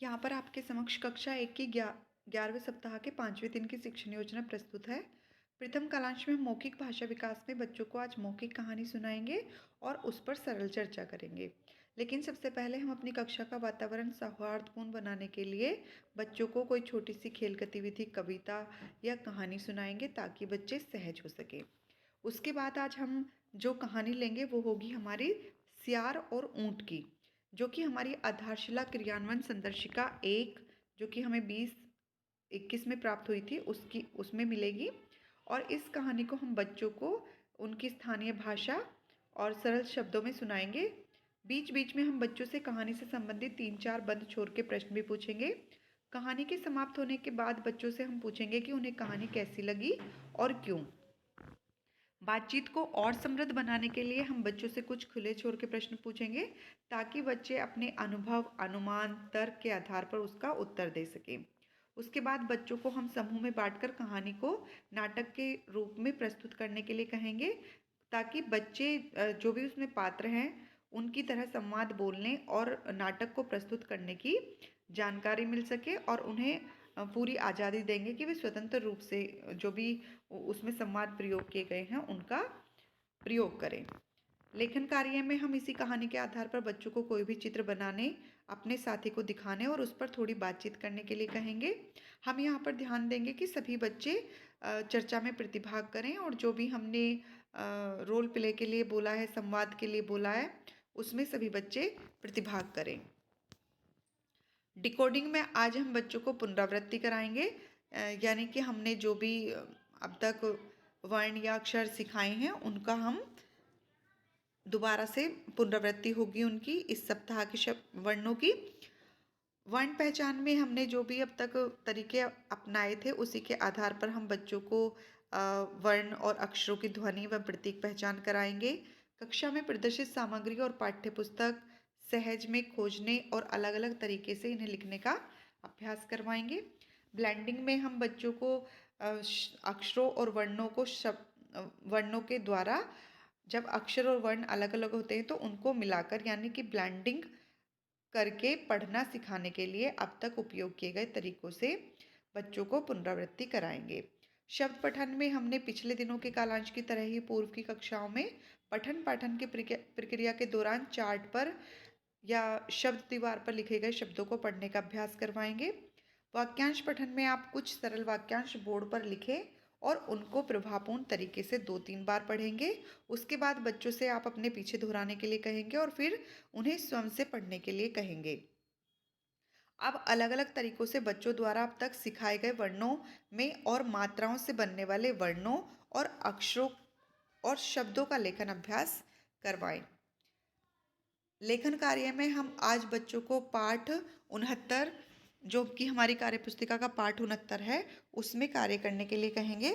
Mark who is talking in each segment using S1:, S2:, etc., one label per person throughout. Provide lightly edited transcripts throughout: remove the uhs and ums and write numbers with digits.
S1: यहाँ पर आपके समक्ष कक्षा 1 की 11वें सप्ताह के 5वें दिन की शिक्षण योजना प्रस्तुत है। प्रथम कालांश में हम मौखिक भाषा विकास में बच्चों को आज मौखिक कहानी सुनाएंगे और उस पर सरल चर्चा करेंगे। लेकिन सबसे पहले हम अपनी कक्षा का वातावरण सौहार्दपूर्ण बनाने के लिए बच्चों को कोई छोटी सी खेल गतिविधि, कविता या कहानी सुनाएंगे ताकि बच्चे सहज हो सके। उसके बाद आज हम जो कहानी लेंगे वो होगी हमारी सियार और ऊँट की, जो कि हमारी आधारशिला क्रियान्वयन संदर्शिका 1 जो कि हमें 2021 में प्राप्त हुई थी उसमें मिलेगी। और इस कहानी को हम बच्चों को उनकी स्थानीय भाषा और सरल शब्दों में सुनाएंगे। बीच बीच में हम बच्चों से कहानी से संबंधित 3-4 बंद छोर के प्रश्न भी पूछेंगे। कहानी के समाप्त होने के बाद बच्चों से हम पूछेंगे कि उन्हें कहानी कैसी लगी और क्यों। बातचीत को और समृद्ध बनाने के लिए हम बच्चों से कुछ खुले छोर के प्रश्न पूछेंगे ताकि बच्चे अपने अनुभव, अनुमान, तर्क के आधार पर उसका उत्तर दे सकें। उसके बाद बच्चों को हम समूह में बांटकर कहानी को नाटक के रूप में प्रस्तुत करने के लिए कहेंगे ताकि बच्चे जो भी उसमें पात्र हैं उनकी तरह संवाद बोलने और नाटक को प्रस्तुत करने की जानकारी मिल सके और उन्हें पूरी आज़ादी देंगे कि वे स्वतंत्र रूप से जो भी उसमें संवाद प्रयोग किए गए हैं उनका प्रयोग करें। लेखन कार्य में हम इसी कहानी के आधार पर बच्चों को कोई भी चित्र बनाने, अपने साथी को दिखाने और उस पर थोड़ी बातचीत करने के लिए कहेंगे। हम यहाँ पर ध्यान देंगे कि सभी बच्चे चर्चा में प्रतिभाग करें और जो भी हमने रोल प्ले के लिए बोला है, संवाद के लिए बोला है, उसमें सभी बच्चे प्रतिभाग करें। डिकोडिंग में आज हम बच्चों को पुनरावृत्ति कराएंगे, यानी कि हमने जो भी अब तक वर्ण या अक्षर सिखाए हैं उनका हम दोबारा से पुनरावृत्ति होगी उनकी इस सप्ताह के शब्द वर्णों की। वर्ण पहचान में हमने जो भी अब तक तरीके अपनाए थे उसी के आधार पर हम बच्चों को वर्ण और अक्षरों की ध्वनि व प्रतीक पहचान कराएंगे। कक्षा में प्रदर्शित सामग्री और पाठ्यपुस्तक सहज में खोजने और अलग अलग तरीके से इन्हें लिखने का अभ्यास करवाएंगे। ब्लेंडिंग में हम बच्चों को अक्षरों और वर्णों के द्वारा जब अक्षर और वर्ण अलग अलग होते हैं तो उनको मिलाकर यानी कि ब्लेंडिंग करके पढ़ना सिखाने के लिए अब तक उपयोग किए गए तरीकों से बच्चों को पुनरावृत्ति कराएंगे। शब्द पठन में हमने पिछले दिनों के कालांश की तरह ही पूर्व की कक्षाओं में पठन पाठन की प्रक्रिया के दौरान चार्ट पर या शब्द दीवार पर लिखे गए शब्दों को पढ़ने का अभ्यास करवाएंगे। वाक्यांश पठन में आप कुछ सरल वाक्यांश बोर्ड पर लिखें और उनको प्रभावपूर्ण तरीके से 2-3 बार पढ़ेंगे। उसके बाद बच्चों से आप अपने पीछे दोहराने के लिए कहेंगे और फिर उन्हें स्वयं से पढ़ने के लिए कहेंगे। अब अलग अलग तरीकों से बच्चों द्वारा अब तक सिखाए गए वर्णों में और मात्राओं से बनने वाले वर्णों और अक्षरों और शब्दों का लेखन अभ्यास करवाएं। लेखन कार्य में हम आज बच्चों को पाठ 69 जो कि हमारी कार्यपुस्तिका का पाठ 69 है उसमें कार्य करने के लिए कहेंगे।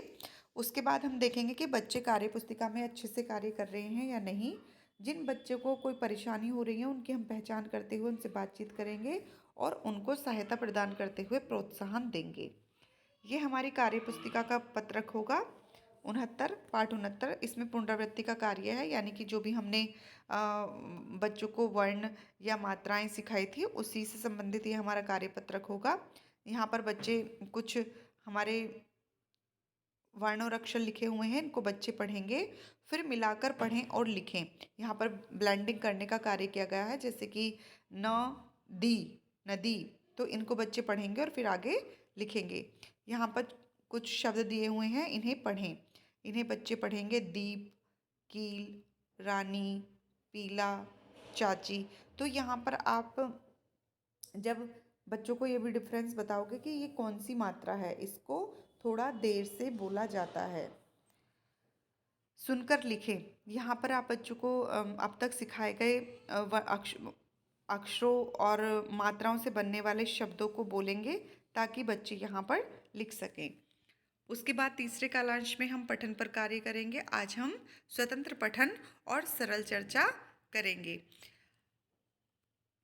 S1: उसके बाद हम देखेंगे कि बच्चे कार्यपुस्तिका में अच्छे से कार्य कर रहे हैं या नहीं। जिन बच्चों को कोई परेशानी हो रही है उनकी हम पहचान करते हुए उनसे बातचीत करेंगे और उनको सहायता प्रदान करते हुए प्रोत्साहन देंगे। ये हमारी कार्यपुस्तिका का पत्रक होगा 69 पाठ 69। इसमें पुनरावृत्ति का कार्य है, यानी कि जो भी हमने बच्चों को वर्ण या मात्राएं सिखाई थी उसी से संबंधित ये हमारा कार्यपत्रक होगा। यहाँ पर बच्चे कुछ हमारे वर्ण और अक्षर लिखे हुए हैं, इनको बच्चे पढ़ेंगे, फिर मिलाकर पढ़ें और लिखें। यहाँ पर ब्लेंडिंग करने का कार्य किया गया है, जैसे कि न दी नदी, तो इनको बच्चे पढ़ेंगे और फिर आगे लिखेंगे। यहाँ पर कुछ शब्द दिए हुए हैं, इन्हें पढ़ें। इन्हें बच्चे पढ़ेंगे दीप, कील, रानी, पीला, चाची। तो यहाँ पर आप जब बच्चों को ये भी डिफरेंस बताओगे कि ये कौन सी मात्रा है, इसको थोड़ा देर से बोला जाता है। सुनकर लिखें। यहाँ पर आप बच्चों को अब तक सिखाए गए अक्षरों और मात्राओं से बनने वाले शब्दों को बोलेंगे ताकि बच्चे यहाँ पर लिख सकें। उसके बाद तीसरे कालांश में हम पठन पर कार्य करेंगे। आज हम स्वतंत्र पठन और सरल चर्चा करेंगे।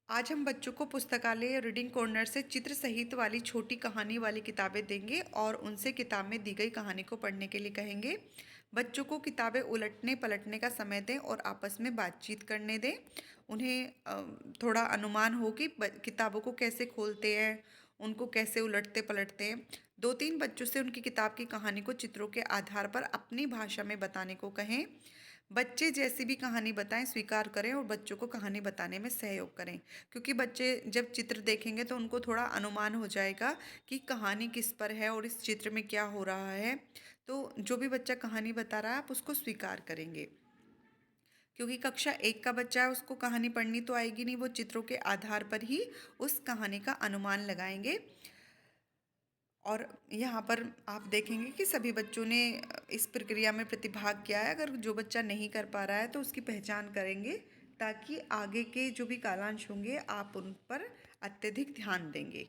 S1: आज हम बच्चों को पुस्तकालय रीडिंग कॉर्नर से चित्र सहित वाली छोटी कहानी वाली किताबें देंगे और उनसे किताब में दी गई कहानी को पढ़ने के लिए कहेंगे। बच्चों को किताबें उलटने पलटने का समय दें और आपस में बातचीत करने दें। उन्हें थोड़ा अनुमान हो कि किताबों को कैसे खोलते हैं, उनको कैसे उलटते पलटते हैं। 2-3 बच्चों से उनकी किताब की कहानी को चित्रों के आधार पर अपनी भाषा में बताने को कहें। बच्चे जैसी भी कहानी बताएं स्वीकार करें और बच्चों को कहानी बताने में सहयोग करें, क्योंकि बच्चे जब चित्र देखेंगे तो उनको थोड़ा अनुमान हो जाएगा कि कहानी किस पर है और इस चित्र में क्या हो रहा है। तो जो भी बच्चा कहानी बता रहा है आप उसको स्वीकार करेंगे, क्योंकि कक्षा 1 का बच्चा है, उसको कहानी पढ़नी तो आएगी नहीं, वो चित्रों के आधार पर ही उस कहानी का अनुमान लगाएंगे। और यहाँ पर आप देखेंगे कि सभी बच्चों ने इस प्रक्रिया में प्रतिभाग किया है। अगर जो बच्चा नहीं कर पा रहा है तो उसकी पहचान करेंगे, ताकि आगे के जो भी कालांश होंगे आप उन पर अत्यधिक ध्यान देंगे।